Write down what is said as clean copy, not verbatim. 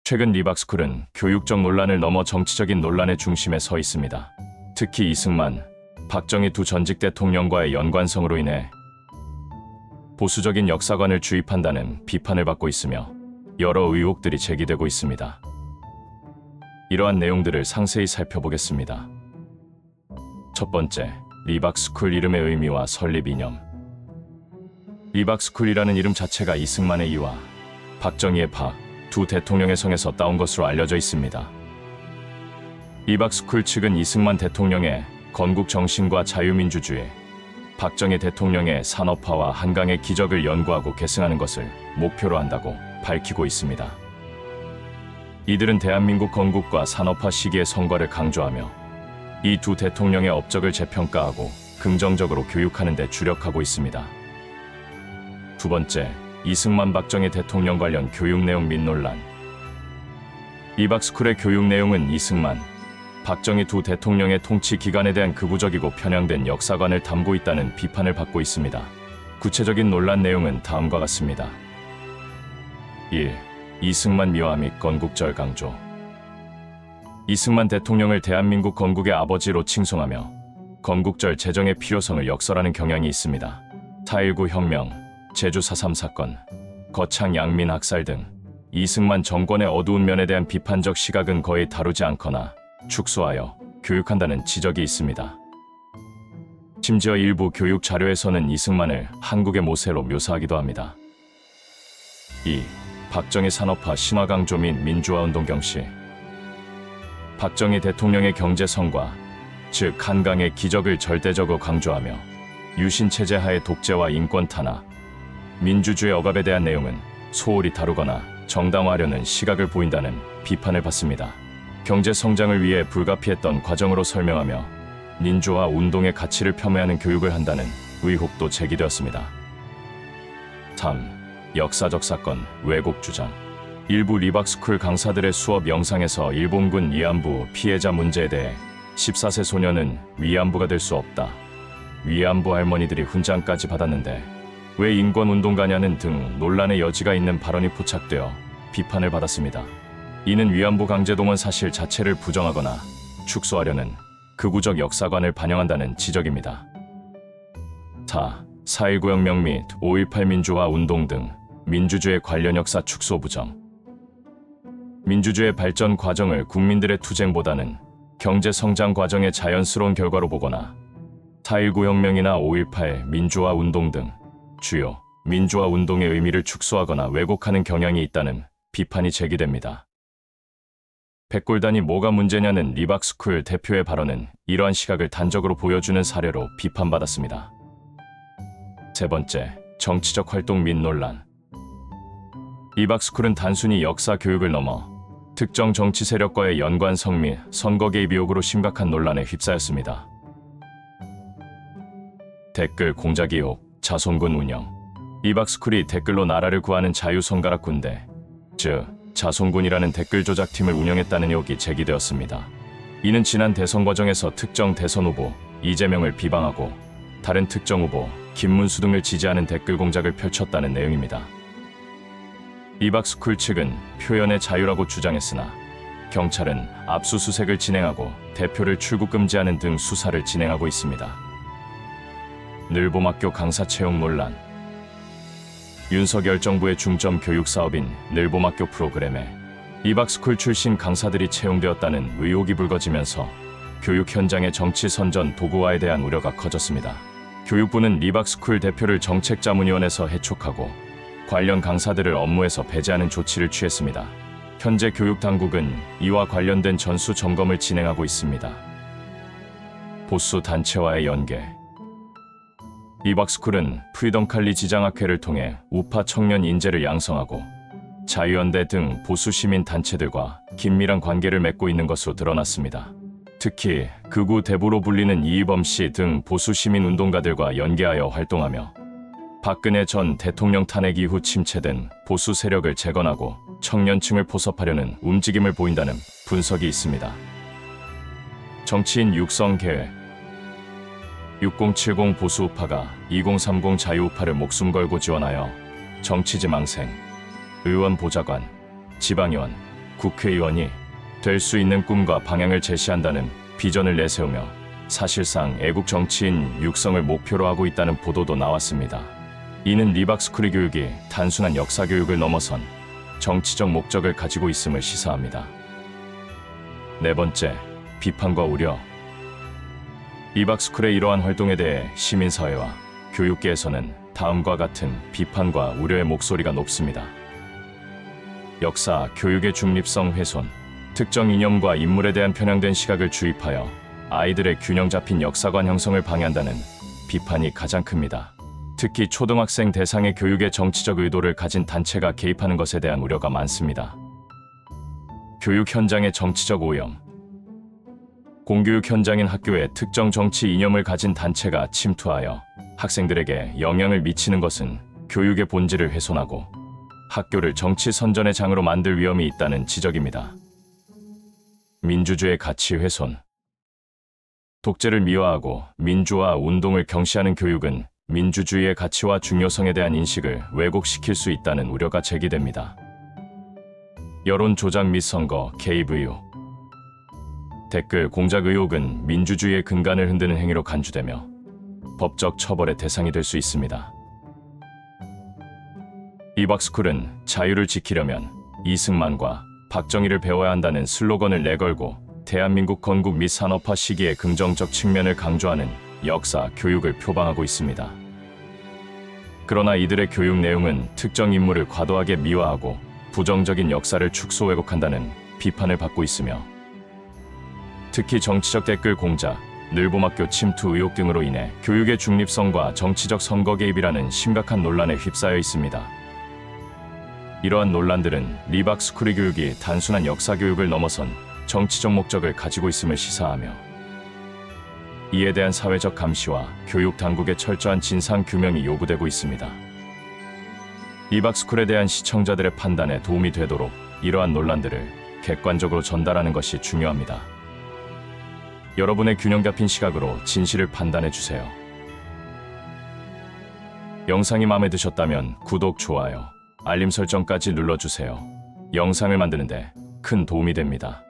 최근 리박스쿨은 교육적 논란을 넘어 정치적인 논란의 중심에 서 있습니다. 특히 이승만, 박정희 두 전직 대통령과의 연관성으로 인해 보수적인 역사관을 주입한다는 비판을 받고 있으며 여러 의혹들이 제기되고 있습니다. 이러한 내용들을 상세히 살펴보겠습니다. 첫 번째, 리박스쿨 이름의 의미와 설립 이념. 리박스쿨이라는 이름 자체가 이승만의 이와 박정희의 박, 두 대통령의 성에서 따온 것으로 알려져 있습니다. 리박스쿨 측은 이승만 대통령의 건국 정신과 자유민주주의, 박정희 대통령의 산업화와 한강의 기적을 연구하고 계승하는 것을 목표로 한다고 밝히고 있습니다. 이들은 대한민국 건국과 산업화 시기의 성과를 강조하며 이 두 대통령의 업적을 재평가하고 긍정적으로 교육하는 데 주력하고 있습니다. 두 번째, 이승만 박정희 대통령 관련 교육 내용 및 논란. 리박스쿨의 교육 내용은 이승만, 박정희 두 대통령의 통치 기간에 대한 극우적이고 편향된 역사관을 담고 있다는 비판을 받고 있습니다. 구체적인 논란 내용은 다음과 같습니다. 1. 이승만 미화 및 건국절 강조. 이승만 대통령을 대한민국 건국의 아버지로 칭송하며 건국절 제정의 필요성을 역설하는 경향이 있습니다. 4.19 혁명, 제주 4.3 사건, 거창 양민 학살 등 이승만 정권의 어두운 면에 대한 비판적 시각은 거의 다루지 않거나 축소하여 교육한다는 지적이 있습니다. 심지어 일부 교육 자료에서는 이승만을 한국의 모세로 묘사하기도 합니다. 2. 박정희 산업화 신화 강조 및 민주화운동 경시. 박정희 대통령의 경제 성과, 즉 한강의 기적을 절대적으로 강조하며 유신체제 하의 독재와 인권 탄압, 민주주의 억압에 대한 내용은 소홀히 다루거나 정당화하려는 시각을 보인다는 비판을 받습니다. 경제 성장을 위해 불가피했던 과정으로 설명하며 민주화 운동의 가치를 폄훼하는 교육을 한다는 의혹도 제기되었습니다. 3. 역사적 사건, 왜곡 주장. 일부 리박스쿨 강사들의 수업 영상에서 일본군 위안부 피해자 문제에 대해 14세 소녀는 위안부가 될 수 없다, 위안부 할머니들이 훈장까지 받았는데 왜 인권운동가냐는 등 논란의 여지가 있는 발언이 포착되어 비판을 받았습니다. 이는 위안부 강제동원 사실 자체를 부정하거나 축소하려는 극우적 역사관을 반영한다는 지적입니다. 4. 4.19 혁명 및 5.18 민주화 운동 등 민주주의 관련 역사 축소 부정. 민주주의 발전 과정을 국민들의 투쟁보다는 경제 성장 과정의 자연스러운 결과로 보거나 4.19 혁명이나 5.18 민주화 운동 등 주요 민주화 운동의 의미를 축소하거나 왜곡하는 경향이 있다는 비판이 제기됩니다. 백골단이 뭐가 문제냐는 리박스쿨 대표의 발언은 이러한 시각을 단적으로 보여주는 사례로 비판받았습니다. 세 번째, 정치적 활동 및 논란. 리박스쿨은 단순히 역사 교육을 넘어 특정 정치 세력과의 연관성 및 선거 개입 의혹으로 심각한 논란에 휩싸였습니다. 댓글 공작 의혹, 자손군 운영. 리박스쿨이 댓글로 나라를 구하는 자유손가락 군대, 즉 자손군이라는 댓글 조작팀을 운영했다는 의혹이 제기되었습니다. 이는 지난 대선 과정에서 특정 대선 후보 이재명을 비방하고 다른 특정 후보 김문수 등을 지지하는 댓글 공작을 펼쳤다는 내용입니다. 리박스쿨 측은 표현의 자유라고 주장했으나 경찰은 압수수색을 진행하고 대표를 출국 금지하는 등 수사를 진행하고 있습니다. 늘봄학교 강사 채용 논란. 윤석열 정부의 중점 교육 사업인 늘봄학교 프로그램에 리박스쿨 출신 강사들이 채용되었다는 의혹이 불거지면서 교육 현장의 정치 선전 도구화에 대한 우려가 커졌습니다. 교육부는 리박스쿨 대표를 정책자문위원회에서 해촉하고 관련 강사들을 업무에서 배제하는 조치를 취했습니다. 현재 교육당국은 이와 관련된 전수 점검을 진행하고 있습니다. 보수 단체와의 연계. 리박스쿨은 프리덤 칼리 지장학회를 통해 우파 청년 인재를 양성하고 자유연대 등 보수 시민 단체들과 긴밀한 관계를 맺고 있는 것으로 드러났습니다. 특히 극우 대부로 불리는 이희범 씨 등 보수 시민 운동가들과 연계하여 활동하며 박근혜 전 대통령 탄핵 이후 침체된 보수 세력을 재건하고 청년층을 포섭하려는 움직임을 보인다는 분석이 있습니다. 정치인 육성 계획. 6070 보수 우파가 2030 자유우파를 목숨 걸고 지원하여 정치지 망생, 의원 보좌관, 지방의원, 국회의원이 될 수 있는 꿈과 방향을 제시한다는 비전을 내세우며 사실상 애국 정치인 육성을 목표로 하고 있다는 보도도 나왔습니다. 이는 리박스쿨의 교육이 단순한 역사 교육을 넘어선 정치적 목적을 가지고 있음을 시사합니다. 네 번째, 비판과 우려. 리박스쿨의 이러한 활동에 대해 시민사회와 교육계에서는 다음과 같은 비판과 우려의 목소리가 높습니다. 역사, 교육의 중립성 훼손, 특정 이념과 인물에 대한 편향된 시각을 주입하여 아이들의 균형 잡힌 역사관 형성을 방해한다는 비판이 가장 큽니다. 특히 초등학생 대상의 교육에 정치적 의도를 가진 단체가 개입하는 것에 대한 우려가 많습니다. 교육 현장의 정치적 오염. 공교육 현장인 학교에 특정 정치 이념을 가진 단체가 침투하여 학생들에게 영향을 미치는 것은 교육의 본질을 훼손하고 학교를 정치 선전의 장으로 만들 위험이 있다는 지적입니다. 민주주의 가치 훼손. 독재를 미화하고 민주화 운동을 경시하는 교육은 민주주의의 가치와 중요성에 대한 인식을 왜곡시킬 수 있다는 우려가 제기됩니다. 여론 조작 및 선거 개입 의혹. 댓글 공작 의혹은 민주주의의 근간을 흔드는 행위로 간주되며 법적 처벌의 대상이 될 수 있습니다. 리박스쿨은 자유를 지키려면 이승만과 박정희를 배워야 한다는 슬로건을 내걸고 대한민국 건국 및 산업화 시기의 긍정적 측면을 강조하는 역사, 교육을 표방하고 있습니다. 그러나 이들의 교육 내용은 특정 인물을 과도하게 미화하고 부정적인 역사를 축소 왜곡한다는 비판을 받고 있으며 특히 정치적 댓글 공작, 늘봄학교 침투 의혹 등으로 인해 교육의 중립성과 정치적 선거 개입이라는 심각한 논란에 휩싸여 있습니다. 이러한 논란들은 리박스쿨의 교육이 단순한 역사 교육을 넘어선 정치적 목적을 가지고 있음을 시사하며 이에 대한 사회적 감시와 교육 당국의 철저한 진상 규명이 요구되고 있습니다. 리박스쿨에 대한 시청자들의 판단에 도움이 되도록 이러한 논란들을 객관적으로 전달하는 것이 중요합니다. 여러분의 균형 잡힌 시각으로 진실을 판단해 주세요. 영상이 마음에 드셨다면 구독, 좋아요, 알림 설정까지 눌러주세요. 영상을 만드는데 큰 도움이 됩니다.